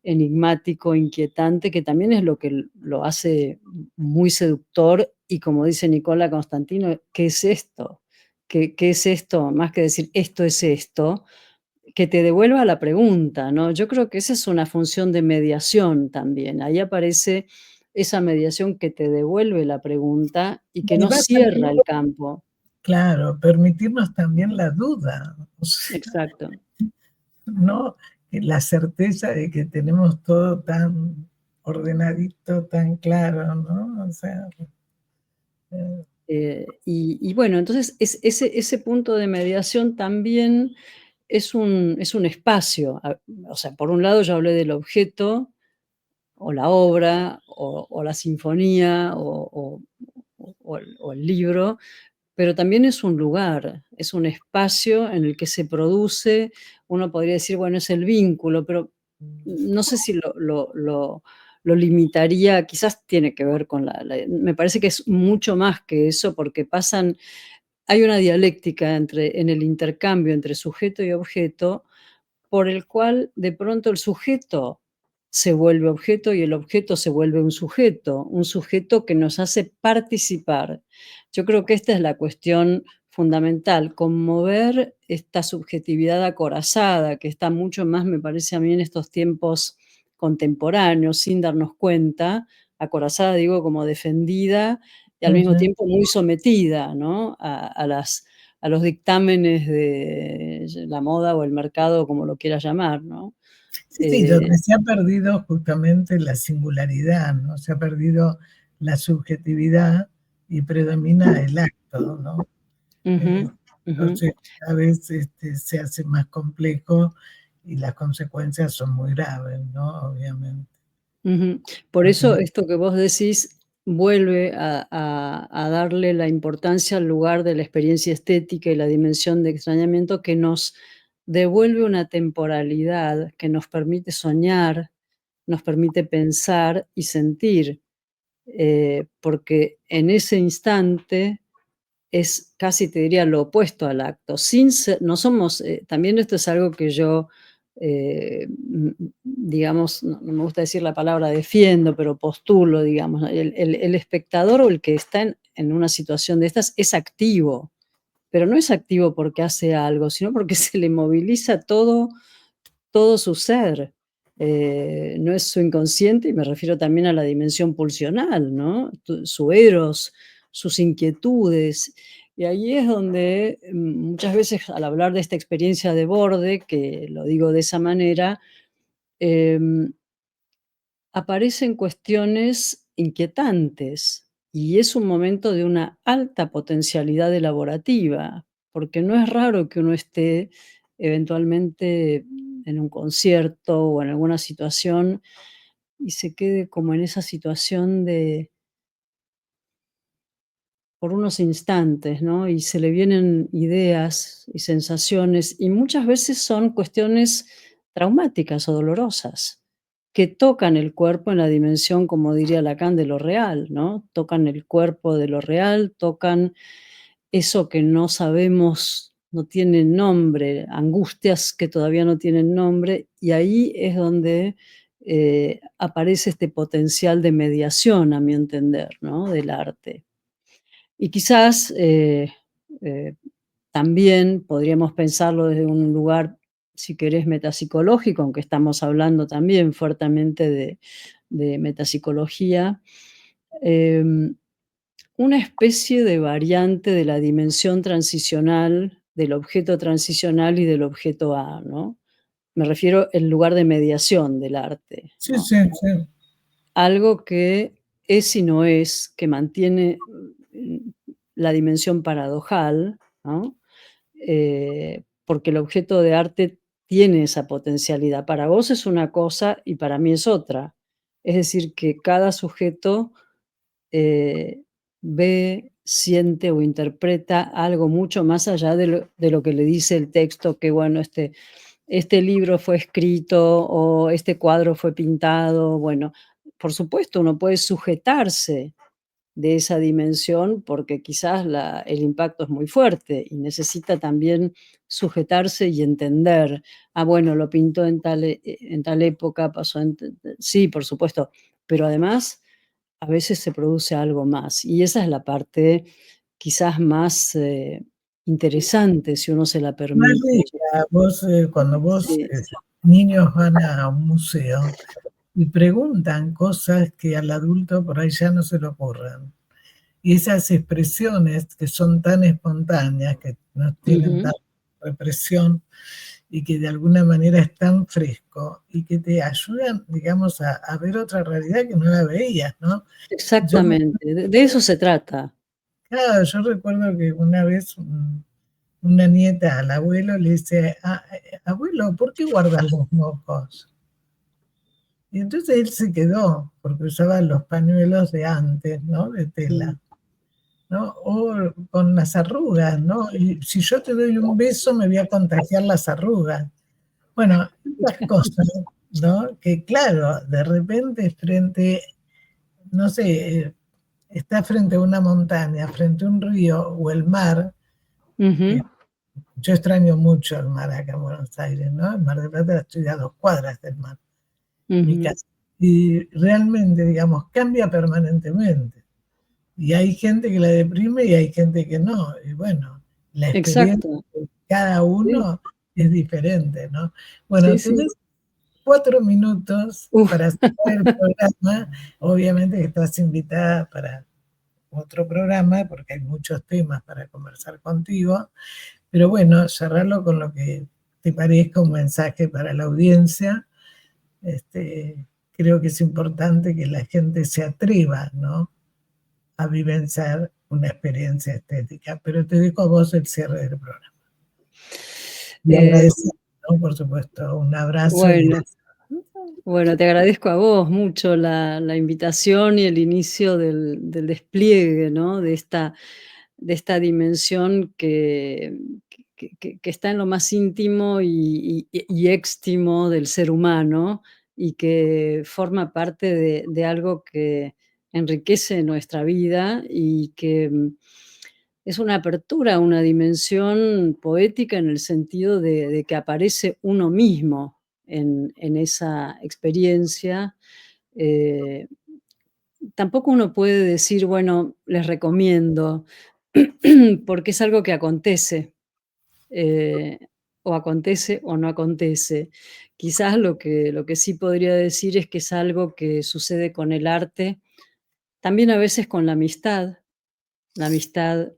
enigmático, inquietante, que también es lo que lo hace muy seductor y como dice Nicola Constantino, ¿qué es esto? ¿Qué es esto? Más que decir esto es esto, que te devuelva la pregunta, ¿no? Yo creo que esa es una función de mediación también. Ahí aparece esa mediación que te devuelve la pregunta y que y no va también, cierra el campo. claro, permitirnos también la duda, o sea, Exacto. no la certeza de que tenemos todo tan ordenadito, tan claro, ¿no? O sea, eh, Y bueno, entonces ese punto de mediación también es un espacio. O sea, por un lado yo hablé del objeto o la obra o la sinfonía o el libro, pero también es un lugar, es un espacio en el que se produce, uno podría decir, bueno, es el vínculo, pero no sé si lo limitaría, quizás tiene que ver con me parece que es mucho más que eso, porque hay una dialéctica en el intercambio entre sujeto y objeto, por el cual de pronto el sujeto se vuelve objeto y el objeto se vuelve un sujeto que nos hace participar. Yo creo que esta es la cuestión fundamental, conmover esta subjetividad acorazada que está mucho más, me parece a mí, en estos tiempos contemporáneos, sin darnos cuenta, acorazada digo como defendida y al mismo ujú. tiempo muy sometida, ¿no? A los dictámenes de la moda o el mercado, como lo quieras llamar, ¿no? Sí, sí, Eh, donde se ha perdido justamente la singularidad, ¿no? Se ha perdido la subjetividad y predomina el acto, ¿no? Eh, Ujú, ujú, entonces, cada vez se hace más complejo y las consecuencias son muy graves, ¿no? Obviamente. ujú. Por eso esto que vos decís vuelve a darle la importancia al lugar de la experiencia estética y la dimensión de extrañamiento que nos devuelve una temporalidad que nos permite soñar, nos permite pensar y sentir, porque en ese instante es casi, te diría, lo opuesto al acto. No somos, también esto es algo que yo, digamos, no me gusta decir la palabra defiendo, pero postulo, digamos, ¿no? El espectador o el que está en una situación de estas es activo, pero no es activo porque hace algo, sino porque se le moviliza todo su ser. No es su inconsciente, y me refiero también a la dimensión pulsional, ¿no? Su eros, sus inquietudes. Y ahí es donde muchas veces al hablar de esta experiencia de borde, que lo digo de esa manera, em, aparecen cuestiones inquietantes y es un momento de una alta potencialidad elaborativa, porque no es raro que uno esté eventualmente en un concierto o en alguna situación y se quede como en esa situación de por unos instantes, ¿no? Y se le vienen ideas y sensaciones, y muchas veces son cuestiones traumáticas o dolorosas, que tocan el cuerpo en la dimensión, como diría Lacan, de lo real, ¿no? Tocan el cuerpo de lo real, tocan eso que no sabemos, no tiene nombre, angustias que todavía no tienen nombre, y ahí es donde aparece este potencial de mediación, a mi entender, ¿no? Del arte. Y quizás, eh, también podríamos pensarlo desde un lugar, si querés, metapsicológico, aunque estamos hablando también fuertemente de metapsicología, em, una especie de variante de la dimensión transicional, del objeto transicional y del objeto A, ¿no? Me refiero el lugar de mediación del arte, Sí, ¿no? sí, sí. Algo que es y no es, que mantiene, la dimensión paradojal, ¿no? Porque el objeto de arte tiene esa potencialidad. Para vos es una cosa y para mí es otra. Es decir, que cada sujeto, eh, ve, siente o interpreta algo mucho más allá de lo que le dice el texto, que bueno, este libro fue escrito o este cuadro fue pintado. Bueno, por supuesto, uno puede sujetarse de esa dimensión porque quizás el impacto es muy fuerte y necesita también sujetarse y entender. Ah, bueno, lo pintó en tal época, pasó sí, por supuesto, pero además a veces se produce algo más y esa es la parte quizás más interesante, si uno se la permite. María, vos, cuando vos, Sí. niños van a un museo y preguntan cosas que al adulto por ahí ya no se le ocurren. Y esas expresiones que son tan espontáneas, que no tienen Ujú. tanta represión y que de alguna manera es tan fresco y que te ayudan, digamos, a ver otra realidad que no la veías, ¿no? Yo, Exactamente, de eso se trata. claro, yo recuerdo que una vez una nieta al abuelo le dice: Abuelo, ¿por qué guardas los mocos? Y entonces él se quedó, porque usaba los pañuelos de antes, ¿no? De Mm. tela, ¿no? O con las arrugas, ¿no? Y si yo te doy un beso, me voy a contagiar las arrugas. Bueno, estas cosas, ¿no? Que claro, de repente frente, no sé, está frente a una montaña, frente a un río o el mar, que Ujú, yo extraño mucho el mar acá en Buenos Aires, ¿no? El Mar del Plata estoy a 2 cuadras del mar, mi ujú. casa. Y realmente, digamos, cambia permanentemente. Y hay gente que la deprime y hay gente que no. Y bueno, la experiencia Exacto. de cada Sí, uno es diferente, ¿no? sí, Bueno, sí. tenés 4 minutos Uf. para cerrar el programa. Obviamente que estás invitada para otro programa porque hay muchos temas para conversar contigo. Pero bueno, cerrarlo con lo que te parezca un mensaje para la audiencia. Creo que es importante que la gente se atreva, ¿no? A vivenciar una experiencia estética. Pero te dejo a vos el cierre del programa. Y Eh, agradecer, ¿no? Por supuesto, un abrazo y bueno, bueno, te agradezco a vos mucho la invitación y el inicio del despliegue, ¿no? De esta dimensión que está en lo más íntimo y éxtimo del ser humano, y que forma parte de algo que enriquece nuestra vida y que, es una apertura a una dimensión poética en el sentido de que aparece uno mismo en esa experiencia. Eh, Tampoco uno puede decir, bueno, les recomiendo, porque es algo que acontece, eh, o acontece o no acontece. Quizás lo que sí podría decir es que es algo que sucede con el arte, también a veces con la amistad. La amistad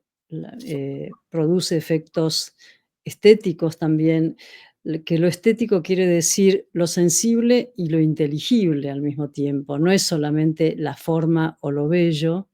produce efectos estéticos también. que lo estético quiere decir lo sensible y lo inteligible al mismo tiempo, no es solamente la forma o lo bello,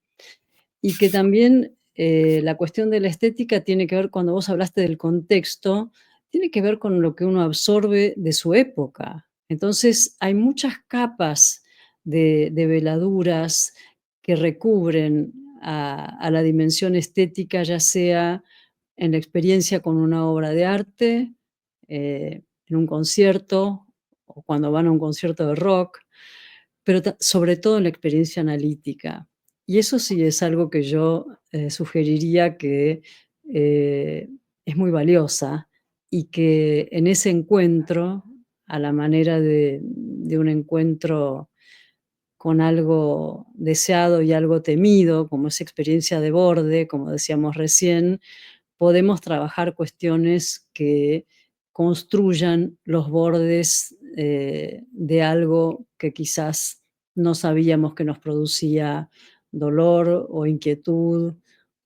y que también la cuestión de la estética tiene que ver, cuando vos hablaste del contexto, tiene que ver con lo que uno absorbe de su época. Entonces, hay muchas capas de veladuras que recubren a la dimensión estética, ya sea en la experiencia con una obra de arte, en un concierto o cuando van a un concierto de rock, pero sobre todo en la experiencia analítica. Y eso sí es algo que yo sugeriría que es muy valiosa y que en ese encuentro, a la manera de un encuentro con algo deseado y algo temido, como esa experiencia de borde, como decíamos recién, podemos trabajar cuestiones que construyan los bordes de algo que quizás no sabíamos que nos producía dolor o inquietud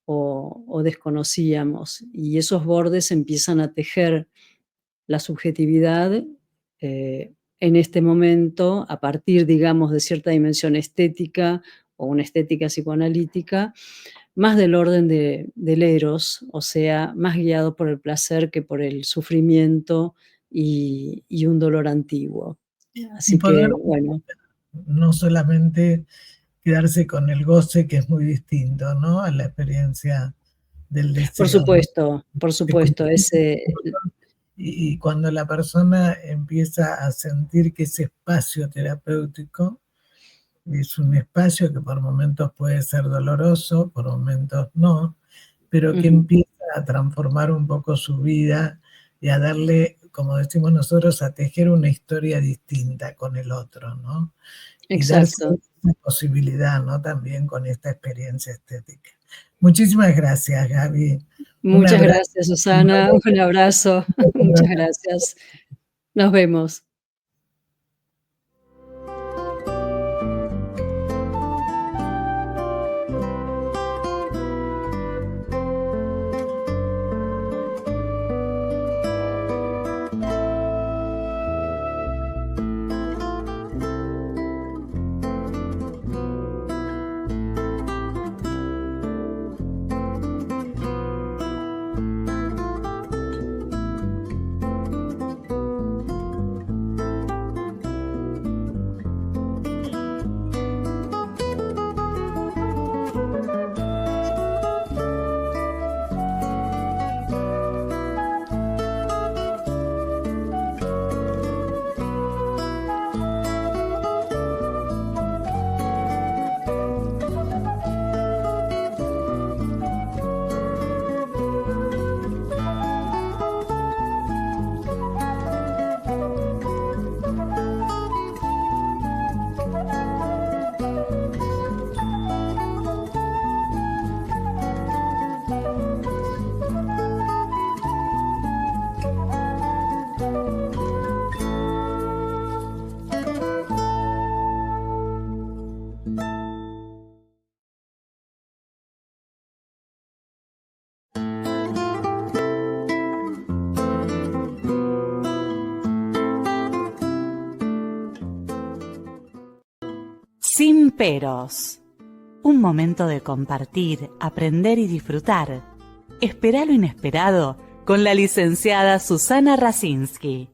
o desconocíamos. Y esos bordes empiezan a tejer la subjetividad en este momento, a partir, digamos, de cierta dimensión estética o una estética psicoanalítica, más del orden del eros, o sea, más guiado por el placer que por el sufrimiento y un dolor antiguo. Y Así poder que, bueno, no solamente quedarse con el goce, que es muy distinto, ¿no? A la experiencia del deseo, ¿no? por Se supuesto, complica mucho, y cuando la persona empieza a sentir que ese espacio terapéutico es un espacio que por momentos puede ser doloroso, por momentos no, pero que ujú, empieza a transformar un poco su vida y a darle, como decimos nosotros, a tejer una historia distinta con el otro, ¿no? Y darse exacto. esa posibilidad, ¿no? También con esta experiencia estética. Muchísimas gracias, Gaby. Un Muchas abrazo. gracias, Susana. Un abrazo. Muchas gracias. Nos vemos. Sin peros. Un momento de compartir, aprender y disfrutar. Espera lo inesperado con la licenciada Susana Rasinski.